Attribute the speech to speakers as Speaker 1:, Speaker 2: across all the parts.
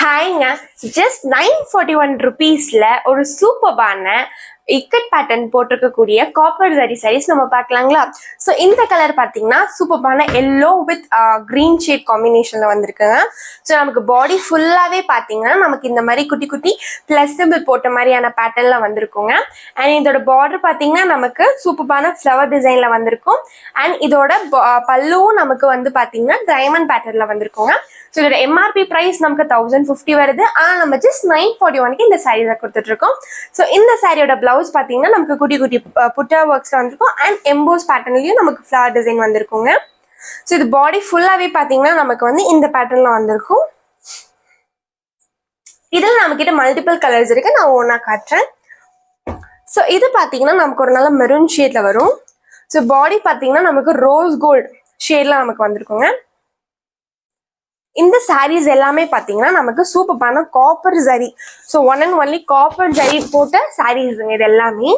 Speaker 1: ஹாய்ங்க, just 941 ருபீஸ்ல ஒரு சூப்பர்பான ikat pattern போட்டிருக்கக்கூடிய காப்பர் ஜரி சாரீஸ் நம்ம பார்க்கலாங்களா. ஸோ இந்த கலர் பார்த்தீங்கன்னா சூப்பர்பான எல்லோ வித் கிரீன் ஷேட் காம்பினேஷன்ல வந்திருக்குங்க. ஸோ நமக்கு பாடி ஃபுல்லாகவே பார்த்தீங்கன்னா நமக்கு இந்த மாதிரி குட்டி குட்டி பிளஸ் சிம்பிள் போட்ட மாதிரியான பேட்டர்ன்ல வந்திருக்குங்க. அண்ட் இதோட பார்டர் பார்த்தீங்கன்னா நமக்கு சூப்பர்பான ஃப்ளவர் டிசைன்ல வந்திருக்கும். அண்ட் இதோட பல்லுவும் நமக்கு வந்து பார்த்தீங்கன்னா டைமண்ட் பேட்டர்ன்ல வந்திருக்குங்க. ஸோ இதோட எம்ஆர்பி ப்ரைஸ் நமக்கு 1050 வருது. ஆனால் நம்ம ஜஸ்ட் 941க்கு இந்த சாரீஸை கொடுத்துட்டு இருக்கோம். ஸோ இந்த சாரியோட பிளவுஸ் பார்த்தீங்கன்னா நமக்கு குட்டி குட்டி புட்டா ஒர்க்ஸ்ல வந்திருக்கும். அண்ட் எம்போஸ் பேட்டர்ன்லயும் நமக்கு ஃப்ளவர் டிசைன் வந்திருக்குங்க. ஸோ இது பாடி ஃபுல்லாகவே பார்த்தீங்கன்னா நமக்கு வந்து இந்த பேட்டர்ன்ல வந்திருக்கும். இதில் நம்ம கிட்ட மல்டிபிள் கலர்ஸ் இருக்கு, நான் ஒன்றா காட்டுறேன். ஸோ இது பார்த்தீங்கன்னா நமக்கு ஒரு நல்ல மெரூன் ஷேட்ல வரும். ஸோ பாடி பார்த்தீங்கன்னா நமக்கு ரோஸ் கோல்ட் ஷேட்ல நமக்கு வந்திருக்குங்க. இந்த சாரீஸ் எல்லாமே பார்த்தீங்கன்னா நமக்கு சூப்பரான copper zari. So one and only copper zari போட்ட சாரீஸுங்க இது எல்லாமே.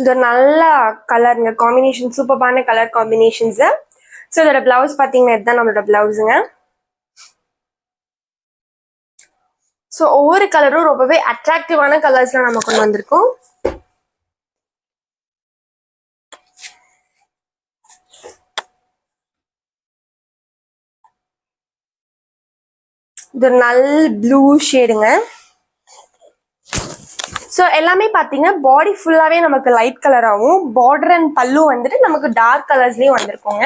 Speaker 1: இது நல்ல கலருங்க காம்பினேஷன், சூப்பரான கலர் காம்பினேஷன்ஸ். ஸோ இதோட பிளவுஸ் பார்த்தீங்கன்னா இதுதான் நம்மளோட பிளவுஸுங்க. ஸோ ஒவ்வொரு கலரும் ரொம்பவே அட்ராக்டிவான கலர்ஸ்ல நம்ம கொண்டு வந்திருக்கோம். இது நல்ல ப்ளூ ஷேடுங்க. ஸோ எல்லாமே பார்த்தீங்கன்னா பாடி ஃபுல்லாகவே நமக்கு லைட் கலராகவும் பார்டர் அண்ட் பல்லு வந்துட்டு நமக்கு டார்க் கலர்ஸ்லேயும் வந்திருக்குங்க.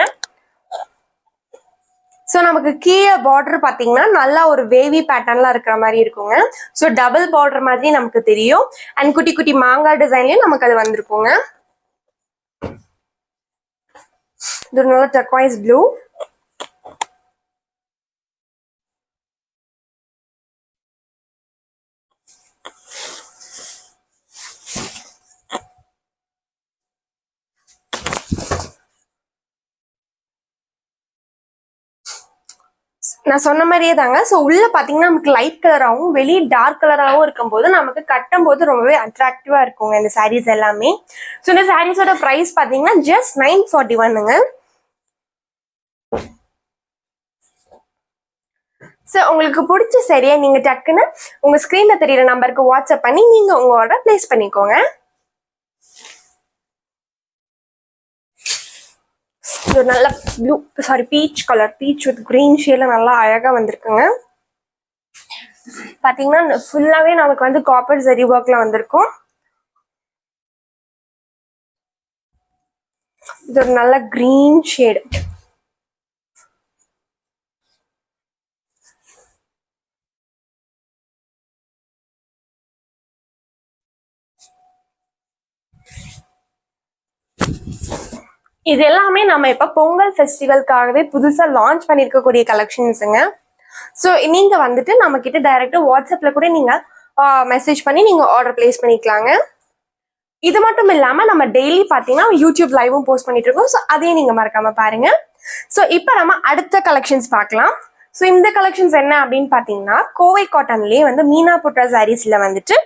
Speaker 1: ஸோ நமக்கு கீழே பார்டர் பார்த்தீங்கன்னா நல்லா ஒரு வேவி பேட்டர்ன்லாம் இருக்கிற மாதிரி இருக்குங்க. ஸோ டபுள் பார்டர் மாதிரி நமக்கு தெரியும். அண்ட் குட்டி குட்டி மாங்காய் டிசைன்லேயும் நமக்கு அது வந்திருக்குங்க. இது நல்ல டர்க்வைஸ் ப்ளூ. நான் சொன்ன மாதிரியே தாங்க. ஸோ உள்ள பார்த்தீங்கன்னா நமக்கு லைட் கலராகவும் வெளியே டார்க் கலராகவும் இருக்கும்போது நமக்கு கட்டும் போது ரொம்பவே அட்ராக்டிவா இருக்குங்க இந்த சாரீஸ் எல்லாமே. ஸோ இந்த சாரீஸோட ப்ரைஸ் பார்த்தீங்கன்னா ஜஸ்ட் 941ங்க. ஸோ உங்களுக்கு பிடிச்ச சரியா நீங்க டக்குன்னு உங்க ஸ்கிரீன்ல தெரியுற நம்பருக்கு வாட்ஸ்அப் பண்ணி நீங்க உங்க ஆர்டர் பிளேஸ் பண்ணிக்கோங்க. ஒரு நல்ல peach colour, peach with green ஷேட்ல நல்லா அழகா வந்திருக்குங்க. பாத்தீங்கன்னா ஃபுல்லாவே நமக்கு வந்து காப்பர் ஜரி ஒர்க்ல வந்திருக்கும். இது ஒரு நல்ல கிரீன் ஷேடு. இது எல்லாமே நம்ம இப்ப பொங்கல் ஃபெஸ்டிவல்காகவே புதுசா லான்ச் பண்ணிருக்கக்கூடிய கலெக்ஷன்ஸுங்க. ஸோ நீங்க வந்துட்டு நம்ம கிட்ட டைரக்டா வாட்ஸ்அப்ல கூட நீங்க மெசேஜ் பண்ணி நீங்க ஆர்டர் பிளேஸ் பண்ணிக்கலாங்க. இது மட்டும் இல்லாம நம்ம டெய்லி பாத்தீங்கன்னா யூடியூப் லைவும் போஸ்ட் பண்ணிட்டு இருக்கோம். ஸோ அதையும் நீங்க மறக்காம பாருங்க. ஸோ இப்போ நம்ம அடுத்த கலெக்ஷன்ஸ் பார்க்கலாம். ஸோ இந்த கலெக்ஷன்ஸ் என்ன அப்படின்னு பார்த்தீங்கன்னா கோவை காட்டன்லேயே வந்து மீனா புட்டா சாரீஸ்ல வந்துட்டு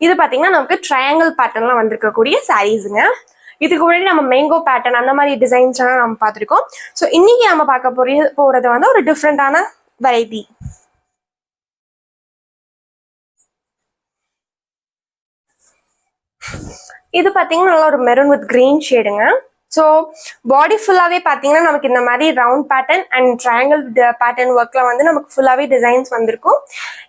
Speaker 1: இது பார்த்தீங்கன்னா நமக்கு ட்ரையாங்கிள் பேட்டர்ன்லாம் வந்திருக்கக்கூடிய சாரீஸுங்க. இதுக்கு முன்னாடி நம்ம மேங்கோ பேட்டர்ன் அந்த மாதிரி டிசைன்ஸ் எல்லாம் நம்ம பார்த்துருக்கோம். ஸோ இன்னைக்கு நம்ம பார்க்க போறது வந்து ஒரு டிஃப்ரெண்டான வெரைட்டி. இது பார்த்தீங்கன்னா நல்லா ஒரு மெரூன் வித் கிரீன் ஷேடுங்க. ஸோ பாடி ஃபுல்லாகவே பார்த்தீங்கன்னா நமக்கு இந்த மாதிரி round pattern and triangle pattern ஒர்க்ல வந்து நமக்கு ஃபுல்லாகவே டிசைன்ஸ் வந்திருக்கும்.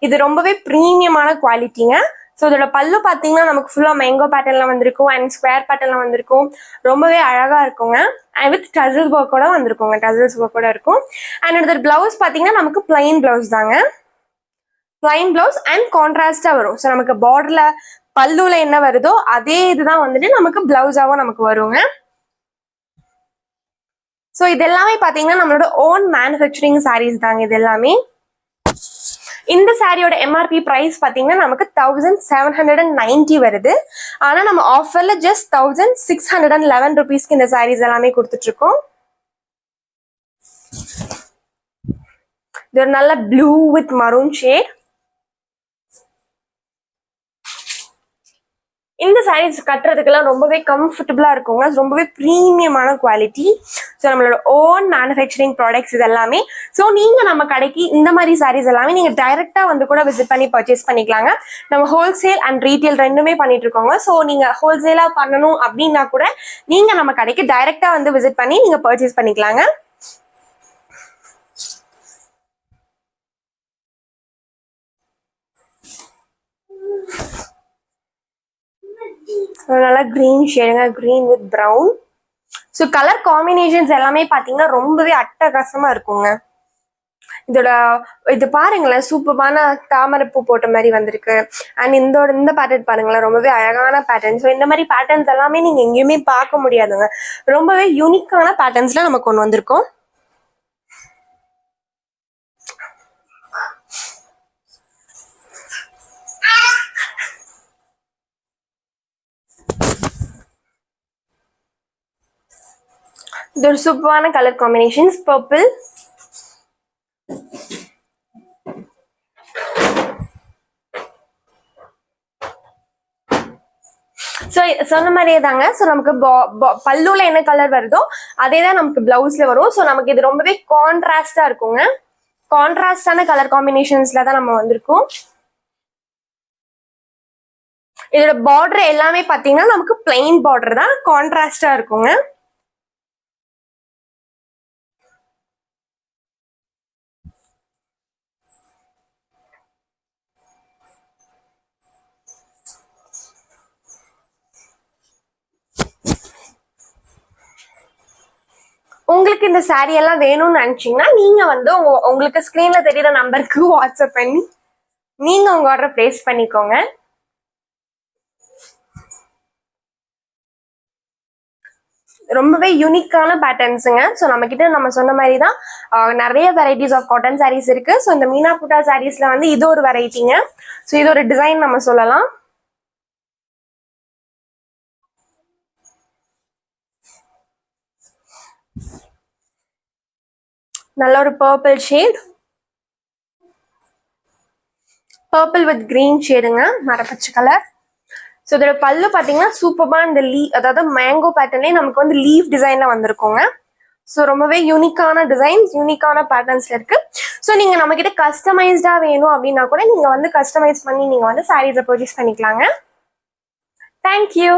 Speaker 1: இது ரொம்பவே ப்ரீமியமான குவாலிட்டிங்க. ஸோ இதோட பல்லு பார்த்தீங்கன்னா நமக்கு ஃபுல்லாக மேங்கோ பேட்டர்ன்ல வந்திருக்கும் அண்ட் ஸ்கொயர் பேட்டர்ன்ல வந்திருக்கும். ரொம்பவே அழகா இருக்குங்க. அண்ட் வித் டசல் ஒர்க்கோட வந்திருக்குங்க, டசல்ஸ் ஒர்க்கோட இருக்கும். அண்ட் இதோட பிளவுஸ் பார்த்தீங்கன்னா நமக்கு பிளைன் பிளவுஸ் தாங்க. பிளைன் பிளவுஸ் அண்ட் கான்ட்ராஸ்டா வரும். ஸோ நமக்கு பார்டர்ல பல்லுல என்ன வருதோ அதே இதுதான் வந்துட்டு நமக்கு பிளவுஸாவும் நமக்கு வருங்க. ஸோ இது எல்லாமே பார்த்தீங்கன்னா நம்மளோட ஓன் மேனுஃபேக்சரிங் சாரீஸ் தாங்க இது எல்லாமே. இந்த சாரியோட எம்ஆர்பி பிரைஸ் பார்த்தீங்கன்னா நமக்கு 1790 வருது. ஆனால் நம்ம ஆஃபர்ல ஜஸ்ட் 1611 ருபீஸ்க்கு இந்த சாரீஸ் எல்லாமே கொடுத்துட்டு இருக்கோம். இது ஒரு நல்ல ப்ளூ வித் மரூன் ஷேட். இந்த சாரீஸ் கட்டுறதுக்கெல்லாம் ரொம்பவே கம்ஃபர்டபுளா இருக்குங்க. ரொம்பவே ப்ரீமியமான குவாலிட்டி. ஸோ நம்மளோட ஓன் மேனுஃபேக்சரிங் ப்ராடக்ட்ஸ் இது எல்லாமே. ஸோ நீங்க நம்ம கடைக்கு இந்த மாதிரி சாரீஸ் எல்லாமே நீங்க டைரக்டா வந்து கூட விசிட் பண்ணி பர்ச்சேஸ் பண்ணிக்கலாங்க. நம்ம ஹோல்சேல் அண்ட் ரீட்டைல் ரெண்டுமே பண்ணிட்டு இருக்கோங்க. ஸோ நீங்க ஹோல்சேலா பண்ணணும் அப்படின்னா கூட நீங்க நம்ம கடைக்கு டைரக்டா வந்து விசிட் பண்ணி நீங்க பர்ச்சேஸ் பண்ணிக்கலாங்க. நல்லா கிரீன் ஷேடுங்க, green with brown. So colour combinations எல்லாமே பார்த்தீங்கன்னா ரொம்பவே அட்டகாசமா இருக்குங்க. இதோட இது பாருங்களேன், சூப்பரான தாமரைப்பூ போட்ட மாதிரி வந்திருக்கு. அண்ட் இந்த பேட்டர்ன் பாருங்களேன், ரொம்பவே அழகான பேட்டர்ன். ஸோ இந்த மாதிரி பேட்டர்ன்ஸ் எல்லாமே நீங்க எங்கேயுமே பார்க்க முடியாதுங்க. ரொம்பவே யூனிக்கான பேட்டர்ன்ஸ்ல நமக்கு ஒன்று வந்திருக்கோம். இது ஒரு சூப்பரான கலர் காம்பினேஷன்ஸ், பர்பிள், ஸோ சொன்ன மாதிரியே தாங்க. ஸோ நமக்கு பல்லுல என்ன கலர் வருதோ அதே தான் நமக்கு பிளவுஸ்ல வரும். ஸோ நமக்கு இது ரொம்பவே கான்ட்ராஸ்டா இருக்குங்க. கான்ட்ராஸ்டான கலர் காம்பினேஷன்ஸ்ல தான் நம்ம வந்திருக்கோம். இதோட பார்டர் எல்லாமே பாத்தீங்கன்னா நமக்கு பிளைன் பார்டர் தான், கான்ட்ராஸ்டா இருக்குங்க. உங்களுக்கு இந்த சாரீ எல்லாம் வேணும்னு நினைச்சீங்கன்னா நீங்க வந்து உங்களுக்கு ஸ்கிரீன்ல தெரியுற நம்பருக்கு வாட்ஸ்அப் பண்ணி நீங்க உங்க ஆர்டர் பிளேஸ் பண்ணிக்கோங்க. ரொம்பவே யூனிக்கான பேட்டர்ன்ஸுங்க. ஸோ நம்ம கிட்ட நம்ம சொன்ன மாதிரி தான் நிறைய வெரைட்டிஸ் ஆஃப் காட்டன் சாரீஸ் இருக்கு. ஸோ இந்த மீனா புட்டா சாரீஸ்ல வந்து இது ஒரு வெரைட்டிங்க. ஸோ இது ஒரு டிசைன் நம்ம சொல்லலாம். நல்ல ஒரு purple shade, purple with green ஷேடுங்க, மரப்பச்சை கலர். ஸோ இதோட பல்லு பார்த்தீங்கன்னா சூப்பராக இந்த அதாவது மேங்கோ பேட்டர்ன்லேயே நமக்கு வந்து லீஃப் டிசைன்ல வந்திருக்கோங்க. ஸோ ரொம்பவே யூனிக்கான டிசைன்ஸ், யூனிக்கான பேட்டர்ன்ஸ்ல இருக்கு. ஸோ நீங்க நம்ம கிட்ட கஸ்டமைஸ்டா வேணும் அப்படின்னா கூட நீங்க வந்து கஸ்டமைஸ் பண்ணி நீங்க வந்து சாரீஸை பர்ச்சேஸ் பண்ணிக்கலாங்க. தேங்க்யூ.